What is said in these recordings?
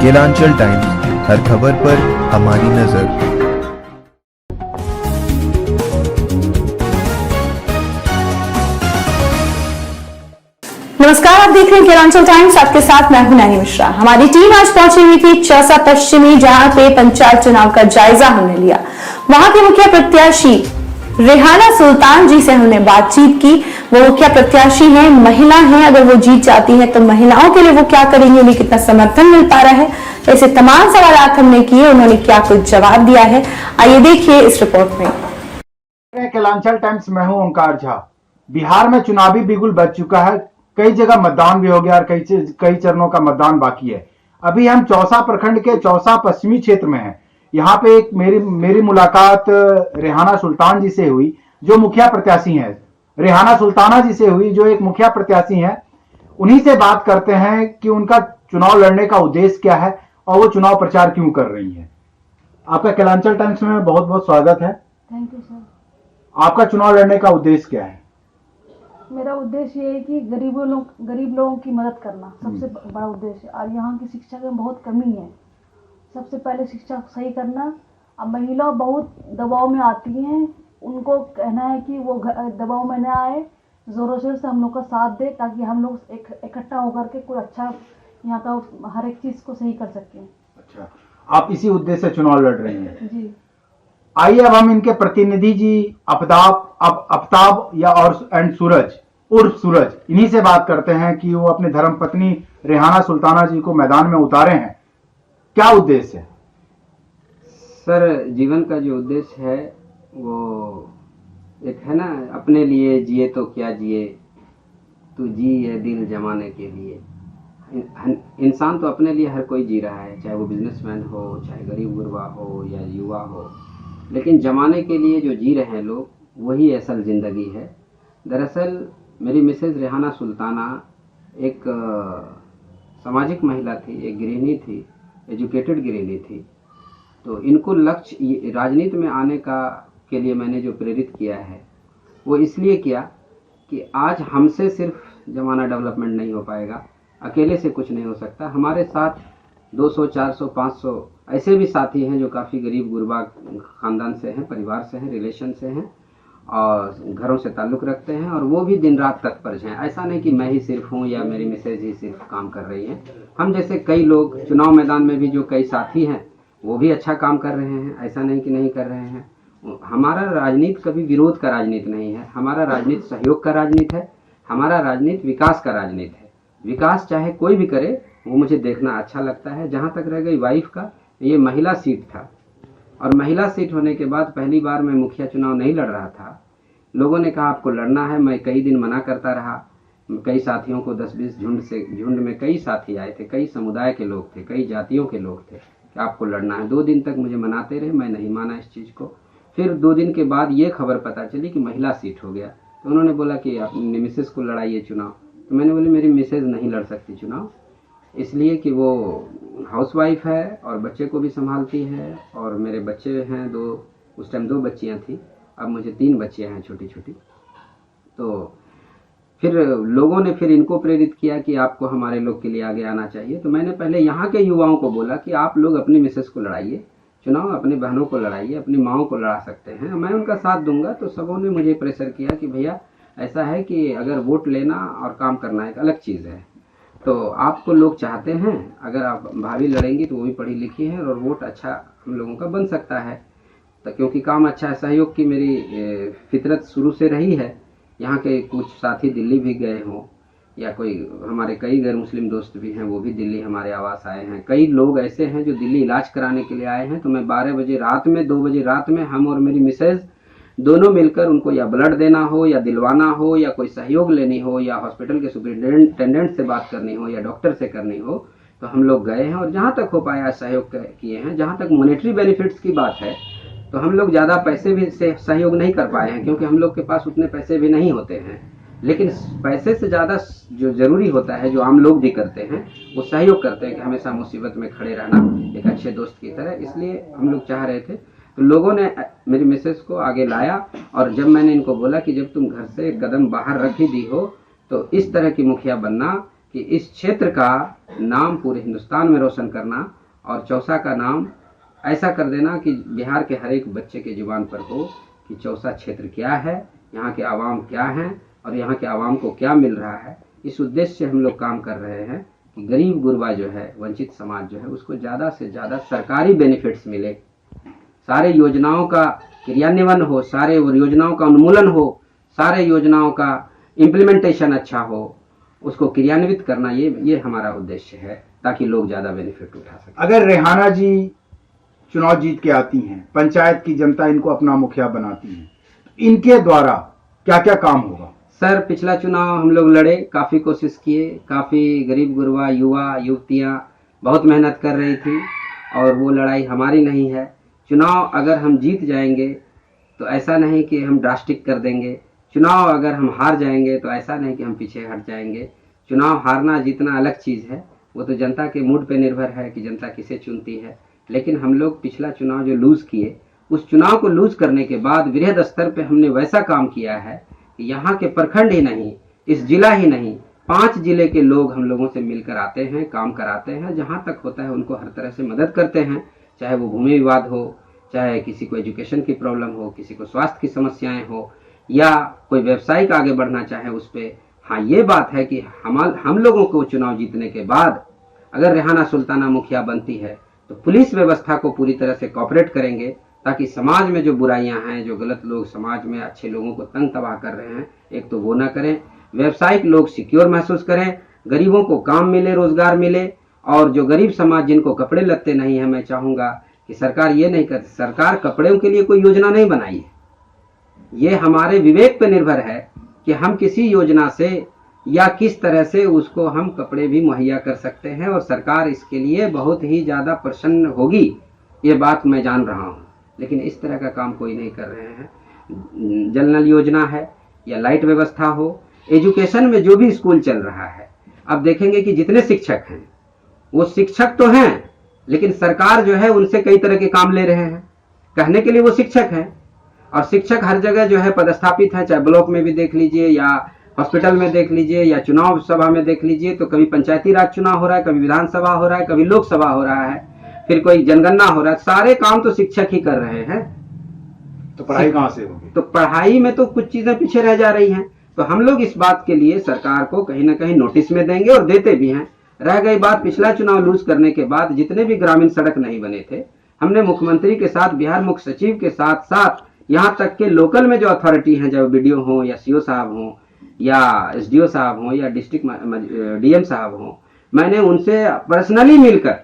Kelanchal times, हर खबर पर हमारी नजर। नमस्कार, आप देख रहे हैं केलांचल टाइम्स। आपके साथ मैं हूं नैनी मिश्रा। हमारी टीम आज पहुंची हुई थी चौसा पश्चिमी, जहां पे पंचायत चुनाव का जायजा हमने लिया। वहां के मुखिया प्रत्याशी रेहाना सुल्तान जी से हमने बातचीत की। वो मुखिया प्रत्याशी हैं, महिला हैं। अगर वो जीत जाती है तो महिलाओं के लिए वो क्या करेंगे, उन्हें कितना समर्थन मिल पा रहा है, ऐसे तमाम सवाल हमने किए। उन्होंने क्या कुछ जवाब दिया है, आइए देखिए इस रिपोर्ट में। केलांचल टाइम्स, मैं हूं ओंकार झा। बिहार में चुनावी बिगुल बज चुका है। कई जगह मतदान भी हो गया और कई चरणों का मतदान बाकी है। अभी हम चौसा प्रखंड के चौसा पश्चिमी क्षेत्र में हैं। यहाँ पे एक मेरी मुलाकात रेहाना सुल्तान जी से हुई, जो मुखिया प्रत्याशी हैं। रेहाना सुल्ताना जी से हुई, जो एक मुखिया प्रत्याशी हैं। उन्हीं से बात करते हैं कि उनका चुनाव लड़ने का उद्देश्य क्या है और वो चुनाव प्रचार क्यों कर रही है। आपका केलांचल टाइम्स में बहुत बहुत स्वागत है। Thank you sir. आपका चुनाव लड़ने का उद्देश्य क्या है? मेरा उद्देश्य ये है कि गरीब लोगों की मदद करना सबसे बड़ा उद्देश्य है। और यहाँ की शिक्षा की बहुत कमी है। सबसे पहले शिक्षा सही करना। अब महिला बहुत दबाव में आती हैं, उनको कहना है कि वो दबाव में न आए, ज़ोरों शोर से हम लोग का साथ दे, ताकि हम लोग इकट्ठा होकर के कोई अच्छा यहाँ का हर एक चीज़ को सही कर सकें। अच्छा, आप इसी उद्देश्य से चुनाव लड़ रही हैं? जी। आइए अब हम इनके प्रतिनिधि जी आफ्ताब या और सूरज उर्फ सूरज, इन्हीं से बात करते हैं कि वो अपने धर्म पत्नी रेहाना सुल्ताना जी को मैदान में उतारे हैं। क्या उद्देश्य है सर? जीवन का जो उद्देश्य है वो एक है ना, अपने लिए जिए तो क्या जिए, तू जी ये दिल जमाने के लिए। इंसान तो अपने लिए हर कोई जी रहा है, चाहे वो बिजनेसमैन हो, चाहे गरीब गुरबा हो या युवा हो, लेकिन जमाने के लिए जो जी रहे हैं लोग, वही असल ज़िंदगी है। दरअसल मेरी मिसेज़ रेहाना सुल्ताना एक सामाजिक महिला थी, एक गृहिणी थी, एजुकेटेड गृहिणी थी। तो इनको लक्ष्य राजनीति में आने के लिए मैंने जो प्रेरित किया है वो इसलिए किया कि आज हमसे सिर्फ ज़माना डेवलपमेंट नहीं हो पाएगा, अकेले से कुछ नहीं हो सकता। हमारे साथ 200, 400, 500 ऐसे भी साथी हैं जो काफ़ी गरीब गुरबा ख़ानदान से हैं, परिवार से हैं, रिलेशन से हैं और घरों से ताल्लुक़ रखते हैं, और वो भी दिन रात तत्पर हैं। ऐसा नहीं कि मैं ही सिर्फ हूँ या मेरी मिसेज ही सिर्फ काम कर रही हैं। हम जैसे कई लोग चुनाव मैदान में भी जो कई साथी हैं वो भी अच्छा काम कर रहे हैं, ऐसा नहीं कि नहीं कर रहे हैं। हमारा राजनीति कभी विरोध का राजनीति नहीं है, हमारा राजनीति सहयोग का राजनीति है, हमारा राजनीति विकास का राजनीति है। विकास चाहे कोई भी करे वो मुझे देखना अच्छा लगता है। जहाँ तक रह गई वाइफ का, ये महिला सीट था और महिला सीट होने के बाद पहली बार मैं मुखिया चुनाव नहीं लड़ रहा था। लोगों ने कहा आपको लड़ना है, मैं कई दिन मना करता रहा। कई साथियों को 10-20 झुंड में कई साथी आए थे, कई समुदाय के लोग थे, कई जातियों के लोग थे कि आपको लड़ना है। 2 दिन तक मुझे मनाते रहे, मैं नहीं माना इस चीज़ को। फिर 2 दिन के बाद ये खबर पता चली कि महिला सीट हो गया, तो उन्होंने बोला कि अपनी मिसेज़ को लड़ाइए चुनाव। तो मैंने बोली मेरी मिसेज़ नहीं लड़ सकती चुनाव, इसलिए कि वो हाउसवाइफ है और बच्चे को भी संभालती है, और मेरे बच्चे हैं 2, उस टाइम 2 बच्चियाँ थी, अब मुझे 3 बच्चियाँ हैं छोटी छोटी। तो फिर लोगों ने फिर इनको प्रेरित किया कि आपको हमारे लोग के लिए आगे आना चाहिए। तो मैंने पहले यहाँ के युवाओं को बोला कि आप लोग अपनी मिसेस को लड़ाइए चुनाव, अपनी बहनों को लड़ाइए, अपनी माँओं को लड़ा सकते हैं, मैं उनका साथ दूंगा। तो सबों ने मुझे प्रेशर किया कि भैया ऐसा है कि अगर वोट लेना और काम करना एक अलग चीज़ है, तो आपको लोग चाहते हैं, अगर आप भाभी लड़ेंगी तो वो भी पढ़ी लिखी है और वोट अच्छा हम लोगों का बन सकता है। तो क्योंकि काम अच्छा है, सहयोग की मेरी फितरत शुरू से रही है। यहाँ के कुछ साथी दिल्ली भी गए हों, या कोई हमारे कई गैर मुस्लिम दोस्त भी हैं, वो भी दिल्ली हमारे आवास आए हैं। कई लोग ऐसे हैं जो दिल्ली इलाज कराने के लिए आए हैं। तो मैं 12 बजे रात में, 2 बजे रात में, हम और मेरी मिसेज दोनों मिलकर उनको या ब्लड देना हो, या दिलवाना हो, या कोई सहयोग लेनी हो, या हॉस्पिटल के सुपरिटेंडेंट से बात करनी हो, या डॉक्टर से करनी हो, तो हम लोग गए हैं और जहाँ तक हो पाया सहयोग किए हैं। जहाँ तक मॉनेटरी बेनिफिट्स की बात है तो हम लोग ज़्यादा पैसे भी से सहयोग नहीं कर पाए हैं, क्योंकि हम लोग के पास उतने पैसे भी नहीं होते हैं। लेकिन पैसे से ज़्यादा जो ज़रूरी होता है, जो आम लोग भी करते हैं, वो सहयोग करते हैं कि हमेशा मुसीबत में खड़े रहना एक अच्छे दोस्त की तरह। इसलिए हम लोग चाह रहे थे, तो लोगों ने मेरी मिसेस को आगे लाया। और जब मैंने इनको बोला कि जब तुम घर से कदम बाहर रख ही दी हो तो इस तरह की मुखिया बनना कि इस क्षेत्र का नाम पूरे हिंदुस्तान में रोशन करना और चौसा का नाम ऐसा कर देना कि बिहार के हर एक बच्चे के जुबान पर हो कि चौसा क्षेत्र क्या है, यहाँ के आवाम क्या हैं और यहाँ के आवाम को क्या मिल रहा है। इस उद्देश्य से हम लोग काम कर रहे हैं कि गरीब गुरबा जो है, वंचित समाज जो है, उसको ज़्यादा से ज़्यादा सरकारी बेनिफिट्स मिले, सारे योजनाओं का क्रियान्वयन हो, सारे योजनाओं का उन्मूलन हो, सारे योजनाओं का इम्प्लीमेंटेशन अच्छा हो, उसको क्रियान्वित करना, ये हमारा उद्देश्य है ताकि लोग ज़्यादा बेनिफिट उठा सकें। अगर रेहाना जी चुनाव जीत के आती हैं, पंचायत की जनता इनको अपना मुखिया बनाती है, तो इनके द्वारा क्या क्या काम होगा? सर, पिछला चुनाव हम लोग लड़े, काफ़ी कोशिश किए, काफ़ी गरीब गुरबा युवा युवतियाँ बहुत मेहनत कर रही थी और वो लड़ाई हमारी नहीं है। चुनाव अगर हम जीत जाएंगे तो ऐसा नहीं कि हम ड्रास्टिक कर देंगे, चुनाव अगर हम हार जाएंगे तो ऐसा नहीं कि हम पीछे हट जाएंगे। चुनाव हारना जीतना अलग चीज़ है, वो तो जनता के मूड पे निर्भर है कि जनता किसे चुनती है। लेकिन हम लोग पिछला चुनाव जो लूज़ किए, उस चुनाव को लूज़ करने के बाद वृहद स्तर पे हमने वैसा काम किया है कि यहाँ के प्रखंड ही नहीं, इस जिला ही नहीं, 5 जिले के लोग हम लोगों से मिलकर आते हैं, काम कराते हैं, जहाँ तक होता है उनको हर तरह से मदद करते हैं, चाहे वो भूमि विवाद हो, चाहे किसी को एजुकेशन की प्रॉब्लम हो, किसी को स्वास्थ्य की समस्याएं हो, या कोई व्यवसायिक आगे बढ़ना चाहे उस पर। हाँ, ये बात है कि हम लोगों को चुनाव जीतने के बाद अगर रेहाना सुल्ताना मुखिया बनती है तो पुलिस व्यवस्था को पूरी तरह से कॉपरेट करेंगे ताकि समाज में जो बुराइयां हैं, जो गलत लोग समाज में अच्छे लोगों को तंग तबाह कर रहे हैं, एक तो वो ना करें, व्यवसायिक लोग सिक्योर महसूस करें, गरीबों को काम मिले, रोजगार मिले, और जो गरीब समाज जिनको कपड़े लत्ते नहीं है, मैं चाहूँगा कि सरकार ये नहीं करती, सरकार कपड़ों के लिए कोई योजना नहीं बनाई है, ये हमारे विवेक पर निर्भर है कि हम किसी योजना से या किस तरह से उसको हम कपड़े भी मुहैया कर सकते हैं, और सरकार इसके लिए बहुत ही ज़्यादा प्रसन्न होगी, ये बात मैं जान रहा हूँ। लेकिन इस तरह का काम कोई नहीं कर रहे हैं। जल नल योजना है या लाइट व्यवस्था हो, एजुकेशन में जो भी स्कूल चल रहा है, अब देखेंगे कि जितने शिक्षक हैं वो शिक्षक तो हैं, लेकिन सरकार जो है उनसे कई तरह के काम ले रहे हैं। कहने के लिए वो शिक्षक हैं, और शिक्षक हर जगह जो है पदस्थापित है, चाहे ब्लॉक में भी देख लीजिए, या हॉस्पिटल में देख लीजिए, या चुनाव सभा में देख लीजिए, तो कभी पंचायती राज चुनाव हो रहा है, कभी विधानसभा हो रहा है, कभी लोकसभा हो रहा है, फिर कोई जनगणना हो रहा है, सारे काम तो शिक्षक ही कर रहे हैं। तो पढ़ाई कहाँ से होगी? तो पढ़ाई में तो कुछ चीजें पीछे रह जा रही हैं। तो हम लोग इस बात के लिए सरकार को कहीं ना कहीं नोटिस में देंगे और देते भी हैं। रह गई बात पिछला चुनाव लूज करने के बाद जितने भी ग्रामीण सड़क नहीं बने थे, हमने मुख्यमंत्री के साथ, बिहार मुख्य सचिव के साथ साथ यहाँ तक के लोकल में जो अथॉरिटी हैं, चाहे बीडीओ हो या सीओ साहब हो या एसडीओ साहब हो या डिस्ट्रिक्ट डीएम साहब हो, मैंने उनसे पर्सनली मिलकर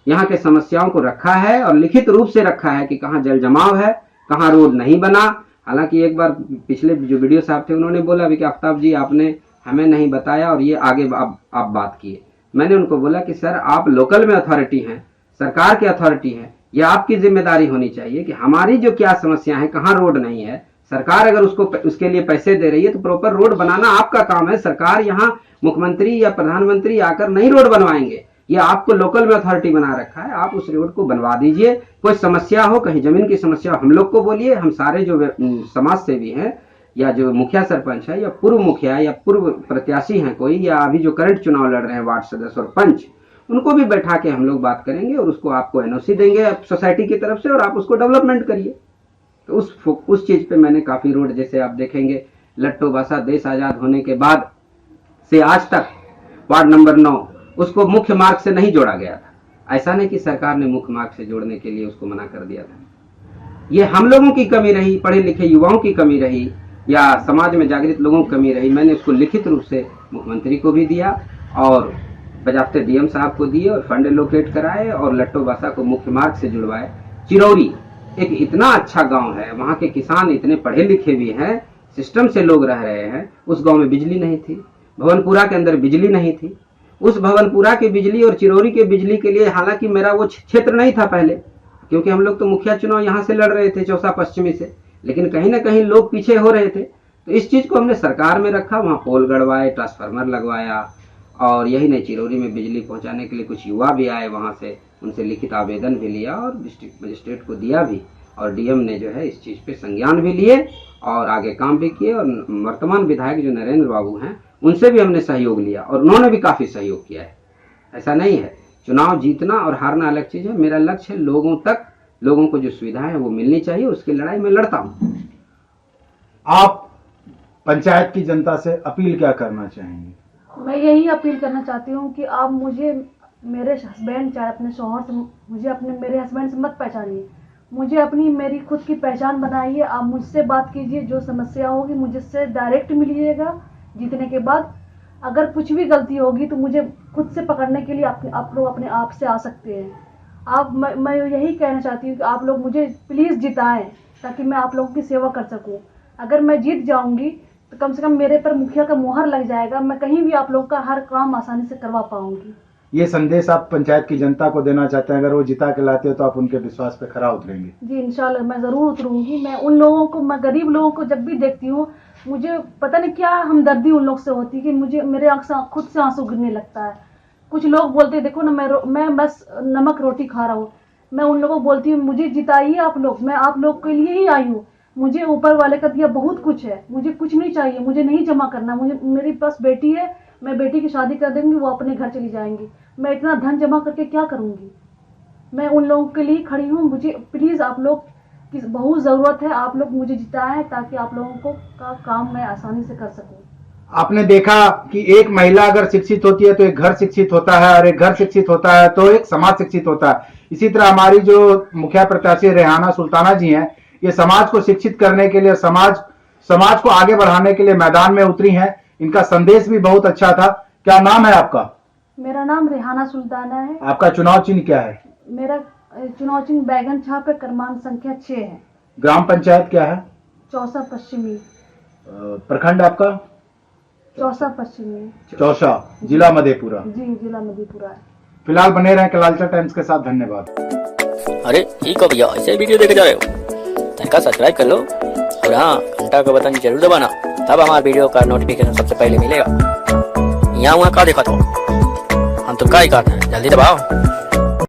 यहाँ के समस्याओं को रखा है और लिखित रूप से रखा है कि कहाँ जल जमाव है, कहाँ रोड नहीं बना। हालांकि एक बार पिछले जो वीडियो साहब थे उन्होंने बोला भी कि आफ्ताब जी आपने हमें नहीं बताया और ये आगे आप बात किए। मैंने उनको बोला कि सर आप लोकल में अथॉरिटी हैं, सरकार की अथॉरिटी है, यह आपकी जिम्मेदारी होनी चाहिए कि हमारी जो क्या समस्या है, कहाँ रोड नहीं है, सरकार अगर उसके लिए पैसे दे रही है तो प्रॉपर रोड बनाना आपका काम है। सरकार यहाँ मुख्यमंत्री या प्रधानमंत्री आकर नहीं रोड बनवाएंगे, ये आपको लोकल में अथॉरिटी बना रखा है, आप उस रोड को बनवा दीजिए। कोई समस्या हो, कहीं जमीन की समस्या हम लोग को बोलिए, हम सारे जो समाज सेवी हैं या जो मुखिया सरपंच है या पूर्व मुखिया या पूर्व प्रत्याशी हैं कोई, या अभी जो करंट चुनाव लड़ रहे हैं वार्ड सदस्य और पंच, उनको भी बैठा के हम लोग बात करेंगे और उसको आपको एनओसी देंगे सोसाइटी की तरफ से और आप उसको डेवलपमेंट करिए। तो उस चीज पे मैंने काफी रोड, जैसे आप देखेंगे लट्टो बासा देश आजाद होने के बाद से आज तक वार्ड नंबर 9 उसको मुख्य मार्ग से नहीं जोड़ा गया था। ऐसा नहीं कि सरकार ने मुख्य मार्ग से जोड़ने के लिए उसको मना कर दिया था, ये हम लोगों की कमी रही, पढ़े लिखे युवाओं की कमी रही या समाज में जागृत लोगों की कमी रही। मैंने उसको लिखित रूप से मुख्यमंत्री को भी दिया और बजाते डीएम साहब को दिए और फंड एलोकेट कराए और लट्टो बासा को मुख्य मार्ग से जुड़वाए। चिरौरी एक इतना अच्छा गांव है, वहाँ के किसान इतने पढ़े लिखे भी हैं, सिस्टम से लोग रह रहे हैं। उस गांव में बिजली नहीं थी, भवनपुरा के अंदर बिजली नहीं थी। उस भवनपुरा की बिजली और चिरौरी के बिजली के लिए, हालांकि मेरा वो क्षेत्र नहीं था पहले, क्योंकि हम लोग तो मुखिया चुनाव यहाँ से लड़ रहे थे चौसा पश्चिमी से, लेकिन कहीं ना कहीं लोग पीछे हो रहे थे। तो इस चीज को हमने सरकार में रखा, वहाँ पोल गड़वाए, ट्रांसफार्मर लगवाया, और यही नहीं चिरौरी में बिजली पहुंचाने के लिए कुछ युवा भी आए, वहाँ से उनसे लिखित आवेदन भी लिया और डिस्ट्रिक्ट मजिस्ट्रेट को दिया भी, और डीएम ने जो है इस चीज़ पे संज्ञान भी लिए और आगे काम भी किए। और वर्तमान विधायक जो नरेंद्र बाबू हैं उनसे भी हमने सहयोग लिया और उन्होंने भी काफ़ी सहयोग किया है। ऐसा नहीं है, चुनाव जीतना और हारना अलग चीज़ है। मेरा लक्ष्य है लोगों तक, लोगों को जो सुविधाएं है वो मिलनी चाहिए, उसकी लड़ाई मैं लड़ता हूँ। आप पंचायत की जनता से अपील क्या करना चाहेंगे? मैं यही अपील करना चाहती हूँ कि आप मुझे, मेरे हस्बैंड, चाहे अपने शौहर से, मुझे अपने मेरे हस्बैंड से मत पहचानिए, मुझे अपनी मेरी खुद की पहचान बनाइए। आप मुझसे बात कीजिए, जो समस्या होगी मुझसे डायरेक्ट मिलिएगा जीतने के बाद। अगर कुछ भी गलती होगी तो मुझे खुद से पकड़ने के लिए आप लोग अपने आप से आ सकते हैं। मैं यही कहना चाहती हूँ कि आप लोग मुझे प्लीज़ जिताएं ताकि मैं आप लोगों की सेवा कर सकूं। अगर मैं जीत जाऊंगी तो कम से कम मेरे पर मुखिया का मुहर लग जाएगा, मैं कहीं भी आप लोगों का हर काम आसानी से करवा पाऊंगी। ये संदेश आप पंचायत की जनता को देना चाहते हैं? अगर वो जिता के लाते हो तो आप उनके विश्वास पे खरा उतरेंगे? जी इंशाल्लाह मैं ज़रूर उतरूंगी। मैं उन लोगों को, मैं गरीब लोगों को जब भी देखती हूँ, मुझे पता नहीं क्या हमदर्दी उन लोग से होती है कि मुझे मेरे आँख से खुद से आंसू गिरने लगता है। कुछ लोग बोलते हैं देखो ना, मैं बस नमक रोटी खा रहा हूँ। मैं उन लोगों को बोलती हूँ मुझे जिताइए आप लोग, मैं आप लोग के लिए ही आई हूँ। मुझे ऊपर वाले का दिया बहुत कुछ है, मुझे कुछ नहीं चाहिए, मुझे नहीं जमा करना। मुझे, मेरे पास बेटी है, मैं बेटी की शादी कर दूंगी, वो अपने घर चली जाएंगी। मैं इतना धन जमा करके क्या करूंगी? मैं उन लोगों के लिए खड़ी हूँ। मुझे प्लीज़ आप लोग की बहुत ज़रूरत है, आप लोग मुझे जिताएं ताकि आप लोगों को का काम मैं आसानी से कर सकूं। आपने देखा कि एक महिला अगर शिक्षित होती है तो एक घर शिक्षित होता है, और एक घर शिक्षित होता है तो एक समाज शिक्षित होता है। इसी तरह हमारी जो मुखिया प्रत्याशी रेहाना सुल्ताना जी हैं, ये समाज को शिक्षित करने के लिए, समाज को आगे बढ़ाने के लिए मैदान में उतरी हैं। इनका संदेश भी बहुत अच्छा था। क्या नाम है आपका? मेरा नाम रेहाना सुल्ताना है। आपका चुनाव चिन्ह क्या है? मेरा चुनाव चिन्ह बैगन छाप है, क्रमांक संख्या 6 है। ग्राम पंचायत क्या है? चौसा पश्चिमी। प्रखंड आपका? चौसा पश्चिमी। चौसा, जिला मधेपुरा। जी, जिला मधेपुरा है। फिलहाल बने रहें कलालचा टाइम्स के साथ। धन्यवाद। अरे ठीक हो भैया, ऐसे वीडियो देखे जा रहे हो? तनका सब्सक्राइब कर लो और हाँ, घंटा का बटन जरूर दबाना, तब हमारे वीडियो का नोटिफिकेशन सबसे पहले मिलेगा। यहाँ वहाँ का देखा तो हम तो क्या ही करते हैं, जल्दी दबाओ।